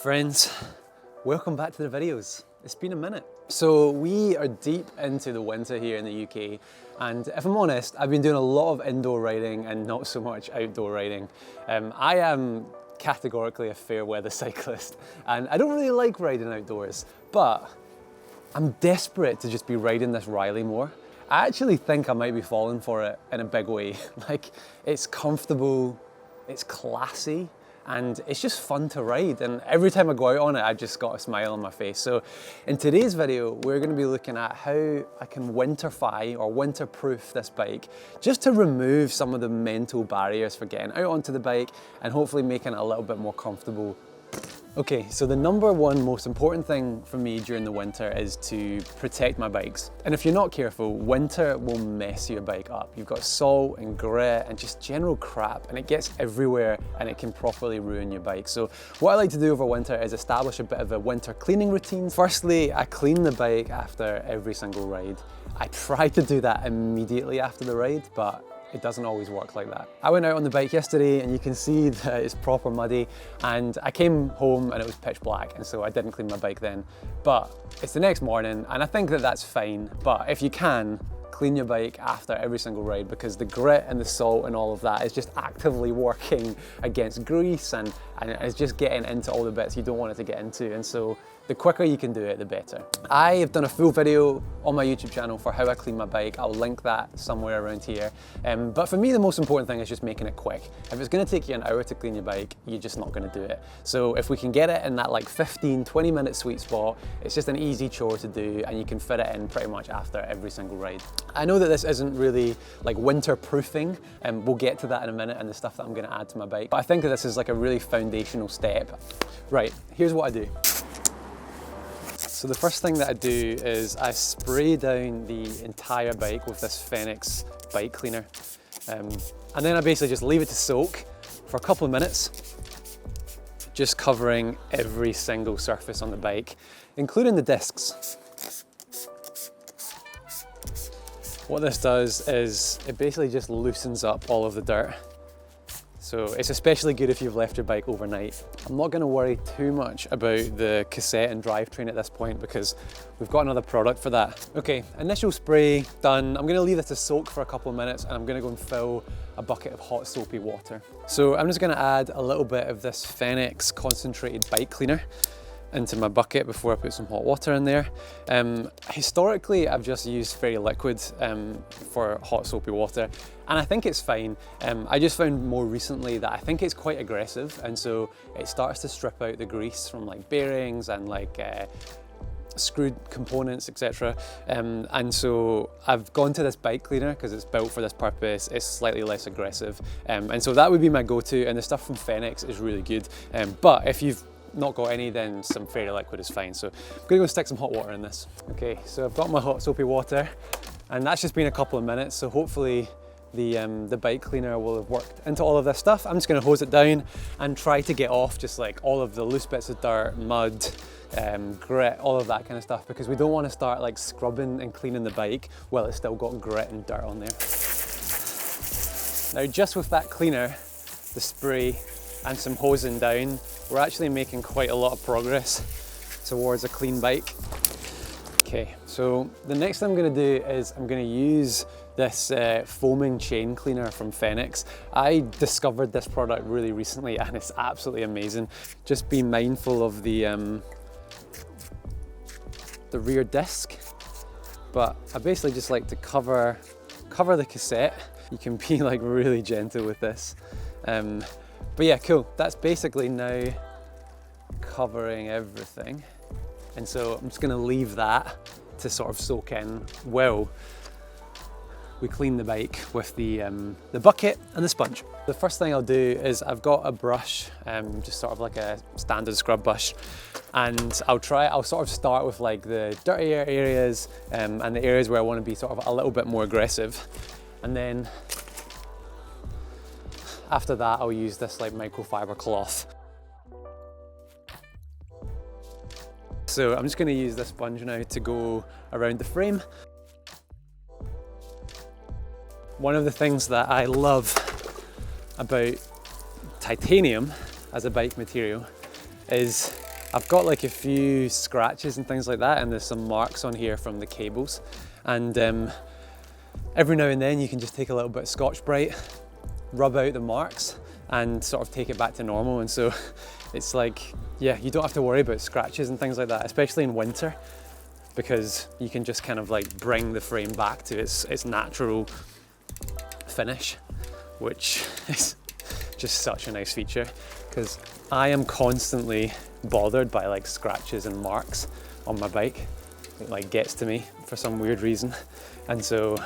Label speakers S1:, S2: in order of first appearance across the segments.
S1: friends, welcome back to the videos. It's been a minute. So we are deep into the winter here in the UK, and if I'm honest, I've been doing a lot of indoor riding and not so much outdoor riding. I am categorically a fair weather cyclist and I don't really like riding outdoors, but I'm desperate to just be riding this Reilly more. I actually think I might be falling for it in a big way. Like, it's comfortable, it's classy, and it's just fun to ride, and every time I go out on it I've just got a smile on my face. So in today's video we're going to be looking at how I can winterfy or winterproof this bike, just to remove some of the mental barriers for getting out onto the bike and hopefully making it a little bit more comfortable. Okay, so the number one most important thing for me during the winter is to protect my bikes. And if you're not careful, winter will mess your bike up. You've got salt and grit and just general crap, and it gets everywhere and it can properly ruin your bike. So what I like to do over winter is establish a bit of a winter cleaning routine. Firstly, I clean the bike after every single ride. I try to do that immediately after the ride, but it doesn't always work like that. I went out on the bike yesterday and you can see that it's proper muddy, and I came home and it was pitch black, and so I didn't clean my bike then. But it's the next morning and I think that that's fine. But if you can, clean your bike after every single ride, because the grit and the salt and all of that is just actively working against grease and it's just getting into all the bits you don't want it to get into. And so the quicker you can do it, the better. I have done a full video on my YouTube channel for how I clean my bike. I'll link that somewhere around here. But for me, the most important thing is just making it quick. If it's gonna take you an hour to clean your bike, you're just not gonna do it. So if we can get it in that like 15-20 minute sweet spot, it's just an easy chore to do and you can fit it in pretty much after every single ride. I know that this isn't really like winter proofing, and we'll get to that in a minute and the stuff that I'm gonna add to my bike, but I think that this is like a really foundational step. Right, here's what I do. So the first thing that I do is I spray down the entire bike with this Fenwick bike cleaner. And then I basically just leave it to soak for a couple of minutes, just covering every single surface on the bike, including the discs. What this does is it basically just loosens up all of the dirt. So it's especially good if you've left your bike overnight. I'm not going to worry too much about the cassette and drivetrain at this point because we've got another product for that. Okay, initial spray done. I'm going to leave it to soak for a couple of minutes and I'm going to go and fill a bucket of hot soapy water. So I'm just going to add a little bit of this Fenwick concentrated bike cleaner into my bucket before I put some hot water in there. Historically, I've just used Fairy Liquid for hot soapy water, and I think it's fine. I just found more recently that I think it's quite aggressive, and so it starts to strip out the grease from like bearings and like screwed components, etc. And so I've gone to this bike cleaner because it's built for this purpose. It's slightly less aggressive, and so that would be my go-to, and the stuff from Fenwick is really good. But if you've not got any, then some Fairy Liquid is fine. So I'm gonna go stick some hot water in this. Okay, so I've got my hot soapy water, and that's just been a couple of minutes, so hopefully the bike cleaner will have worked into all of this stuff. I'm just gonna hose it down and try to get off just like all of the loose bits of dirt, mud, grit, all of that kind of stuff, because we don't want to start like scrubbing and cleaning the bike while it's still got grit and dirt on there. Now, just with that cleaner, the spray, and some hosing down, we're actually making quite a lot of progress towards a clean bike. Okay, so the next thing I'm going to do is I'm going to use this foaming chain cleaner from Fenwick. I discovered this product really recently and it's absolutely amazing. Just be mindful of the rear disc, but I basically just like to cover the cassette. You can be like really gentle with this. But yeah, cool. That's basically now covering everything. And so I'm just gonna leave that to sort of soak in while we clean the bike with the bucket and the sponge. The first thing I'll do is I've got a brush, just sort of like a standard scrub brush, and I'll sort of start with like the dirtier areas and the areas where I want to be sort of a little bit more aggressive. And then after that, I'll use this like microfiber cloth. So I'm just going to use this sponge now to go around the frame. One of the things that I love about titanium as a bike material is I've got like a few scratches and things like that, and there's some marks on here from the cables. And every now and then you can just take a little bit of Scotch-Brite, rub out the marks, and sort of take it back to normal. And so it's like, yeah, you don't have to worry about scratches and things like that, especially in winter, because you can just kind of like bring the frame back to its natural finish, which is just such a nice feature, because I am constantly bothered by like scratches and marks on my bike. It like gets to me for some weird reason, and so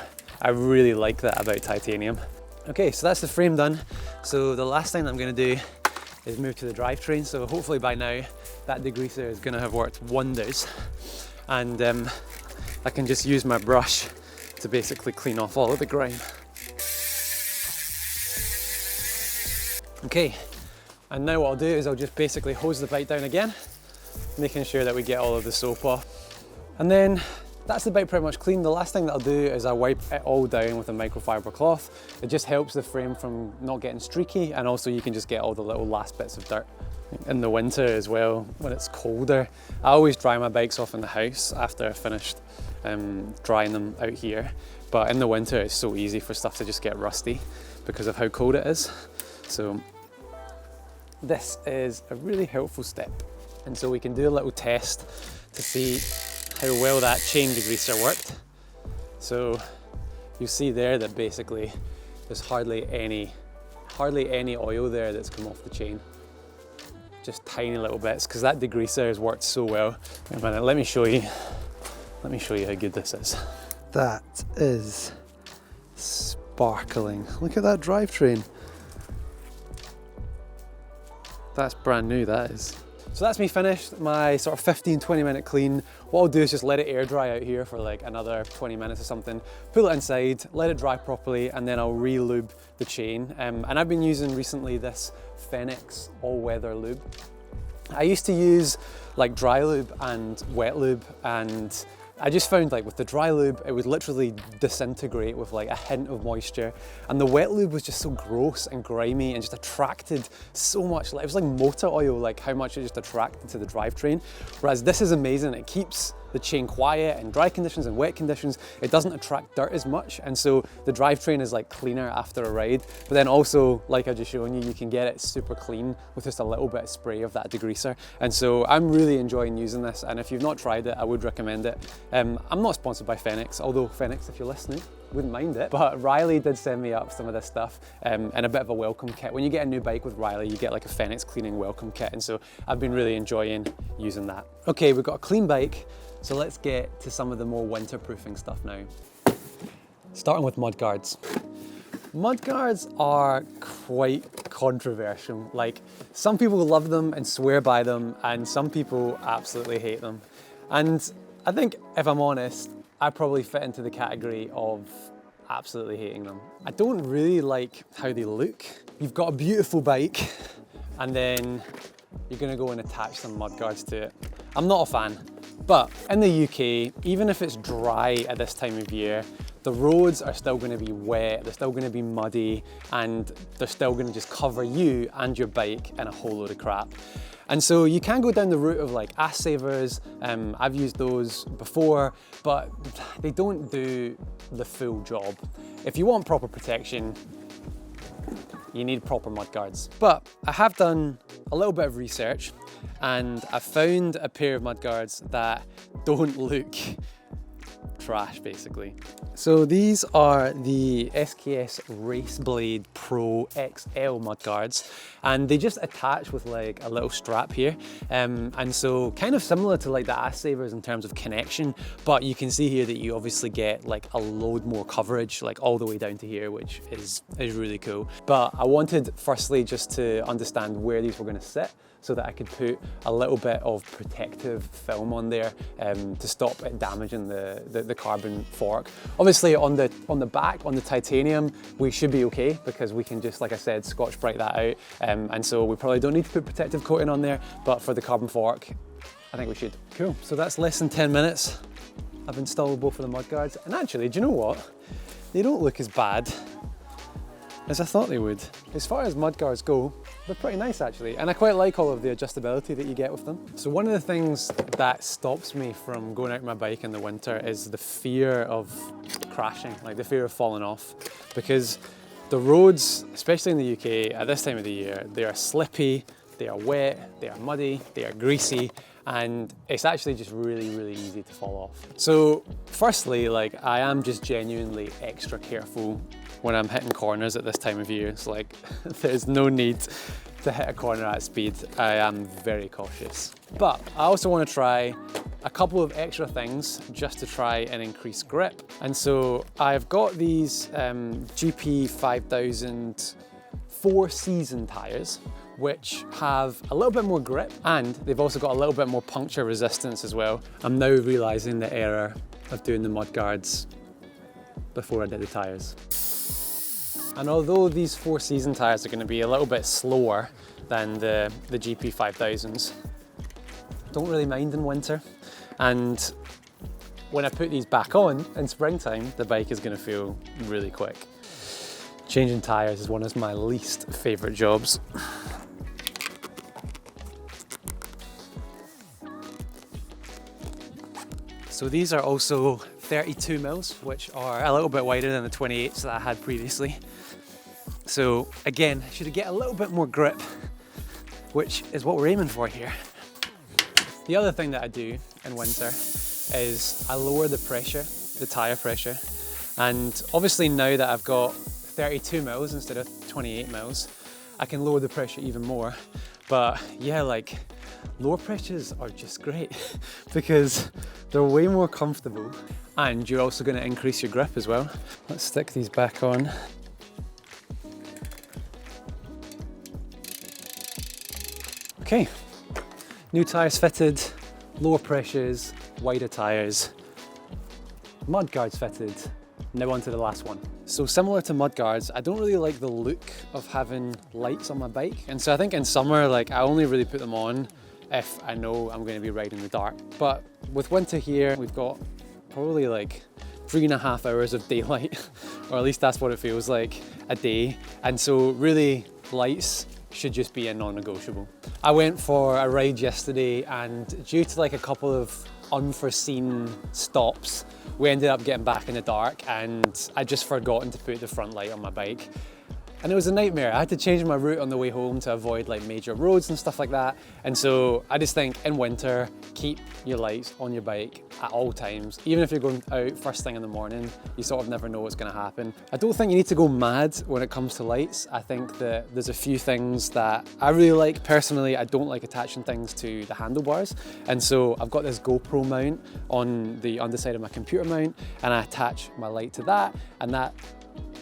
S1: I really like that about titanium. Okay, so that's the frame done. So the last thing that I'm going to do is move to the drivetrain. So hopefully by now that degreaser is going to have worked wonders, and I can just use my brush to basically clean off all of the grime. Okay, and now what I'll do is I'll just basically hose the bike down again, making sure that we get all of the soap off. And then that's the bike pretty much clean. The last thing that I'll do is I'll wipe it all down with a microfiber cloth. It just helps the frame from not getting streaky, and also you can just get all the little last bits of dirt. In the winter as well, when it's colder, I always dry my bikes off in the house after I've finished drying them out here. But in the winter it's so easy for stuff to just get rusty because of how cold it is. So this is a really helpful step. And so we can do a little test to see how well that chain degreaser worked. So you see there that basically there's hardly any oil there that's come off the chain. Just tiny little bits, because that degreaser has worked so well. Wait a minute, let me show you how good this is. That is sparkling. Look at that drivetrain. That's brand new, that is. So that's me finished, my sort of 15-20 minute clean. What I'll do is just let it air dry out here for like another 20 minutes or something, pull it inside, let it dry properly, and then I'll re-lube the chain. And I've been using recently this Fenwick all-weather lube. I used to use like dry lube and wet lube, and I just found like with the dry lube, it would literally disintegrate with like a hint of moisture. And the wet lube was just so gross and grimy and just attracted so much, like it was like motor oil, like how much it just attracted to the drivetrain. Whereas this is amazing, it keeps the chain quiet in dry conditions and wet conditions. It doesn't attract dirt as much, and so the drivetrain is like cleaner after a ride. But then also, like I've just shown you, you can get it super clean with just a little bit of spray of that degreaser. And so I'm really enjoying using this, and if you've not tried it, I would recommend it. I'm not sponsored by Fenwick, although Fenwick, if you're listening, wouldn't mind it. But Reilly did send me up some of this stuff and a bit of a welcome kit. When you get a new bike with Reilly, you get like a Fenwick cleaning welcome kit, and so I've been really enjoying using that. Okay, we've got a clean bike, so let's get to some of the more winterproofing stuff now. Starting with mudguards. Mudguards are quite controversial. Like, some people love them and swear by them, and some people absolutely hate them. And I think, if I'm honest, I probably fit into the category of absolutely hating them. I don't really like how they look. You've got a beautiful bike, and then you're gonna go and attach some mudguards to it. I'm not a fan. But in the UK, even if it's dry at this time of year, the roads are still going to be wet, they're still going to be muddy, and they're still going to just cover you and your bike in a whole load of crap. And so you can go down the route of like ass savers. I've used those before, but they don't do the full job. If you want proper protection, you need proper mudguards. But I have done a little bit of research, and I found a pair of mudguards that don't look trash, basically. So these are the SKS Race Blade Pro XL mudguards, and they just attach with like a little strap here, and so kind of similar to like the ass savers in terms of connection, but you can see here that you obviously get like a load more coverage, like all the way down to here, which is really cool. But I wanted firstly just to understand where these were going to sit, so that I could put a little bit of protective film on there to stop it damaging the carbon fork. Obviously on the back, on the titanium, we should be okay, because we can just, like I said, Scotch-Brite that out, and so we probably don't need to put protective coating on there, but for the carbon fork, I think we should. Cool, so that's less than 10 minutes. I've installed both of the mudguards, and actually, do you know what? They don't look as bad as I thought they would. As far as mudguards go, they're pretty nice actually, and I quite like all of the adjustability that you get with them. So one of the things that stops me from going out my bike in the winter is the fear of crashing, like the fear of falling off, because the roads, especially in the UK at this time of the year, they are slippy, they are wet, they are muddy, they are greasy, and it's actually just really, really easy to fall off. So firstly, like, I am just genuinely extra careful when I'm hitting corners at this time of year. It's like, there's no need to hit a corner at speed. I am very cautious. But I also want to try a couple of extra things just to try and increase grip. And so I've got these GP 5000 4-season tires, which have a little bit more grip, and they've also got a little bit more puncture resistance as well. I'm now realizing the error of doing the mudguards before I did the tires. And although these 4-season tires are going to be a little bit slower than the GP 5000s, don't really mind in winter. And when I put these back on in springtime, the bike is going to feel really quick. Changing tires is one of my least favorite jobs. So these are also 32 mils, which are a little bit wider than the 28s that I had previously. So again, should get a little bit more grip, which is what we're aiming for here. The other thing that I do in winter is I lower the pressure, the tire pressure. And obviously now that I've got 32 mils instead of 28 mils, I can lower the pressure even more. But yeah, like, lower pressures are just great because they're way more comfortable, and you're also going to increase your grip as well. Let's stick these back on. Okay, new tyres fitted, lower pressures, wider tyres, mudguards fitted. Now on to the last one. So similar to mudguards, I don't really like the look of having lights on my bike. And so I think in summer, like, I only really put them on if I know I'm going to be riding in the dark. But with winter here, we've got probably like 3.5 hours of daylight, or at least that's what it feels like a day. And so really, lights should just be a non-negotiable. I went for a ride yesterday, and due to like a couple of unforeseen stops, we ended up getting back in the dark, and I just forgotten to put the front light on my bike. And it was a nightmare. I had to change my route on the way home to avoid like major roads and stuff like that. And so I just think in winter, keep your lights on your bike at all times. Even if you're going out first thing in the morning, you sort of never know what's going to happen. I don't think you need to go mad when it comes to lights. I think that there's a few things that I really like. Personally, I don't like attaching things to the handlebars. And so I've got this GoPro mount on the underside of my computer mount, and I attach my light to that, and that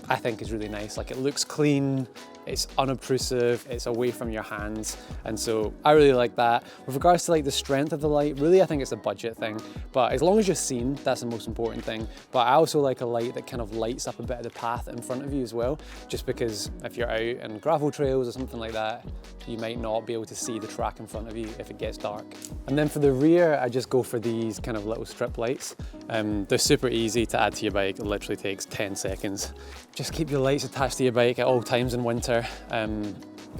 S1: I think is really nice. Like, it looks clean, it's unobtrusive, it's away from your hands, and so I really like that. With regards to like the strength of the light, really I think it's a budget thing, but as long as you're seen, that's the most important thing. But I also like a light that kind of lights up a bit of the path in front of you as well, just because if you're out in gravel trails or something like that, you might not be able to see the track in front of you if it gets dark. And then for the rear, I just go for these kind of little strip lights. They're super easy to add to your bike. It literally takes 10 seconds. Just keep your lights attached to your bike at all times in winter.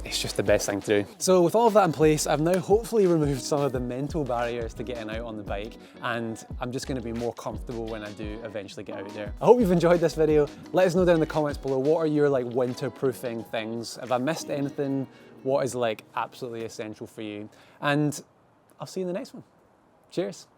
S1: It's just the best thing to do. So with all of that in place, I've now hopefully removed some of the mental barriers to getting out on the bike, and I'm just going to be more comfortable when I do eventually get out there. I hope you've enjoyed this video. Let us know down in the comments below, what are your like winter-proofing things? If I missed anything, what is like absolutely essential for you? And I'll see you in the next one. Cheers.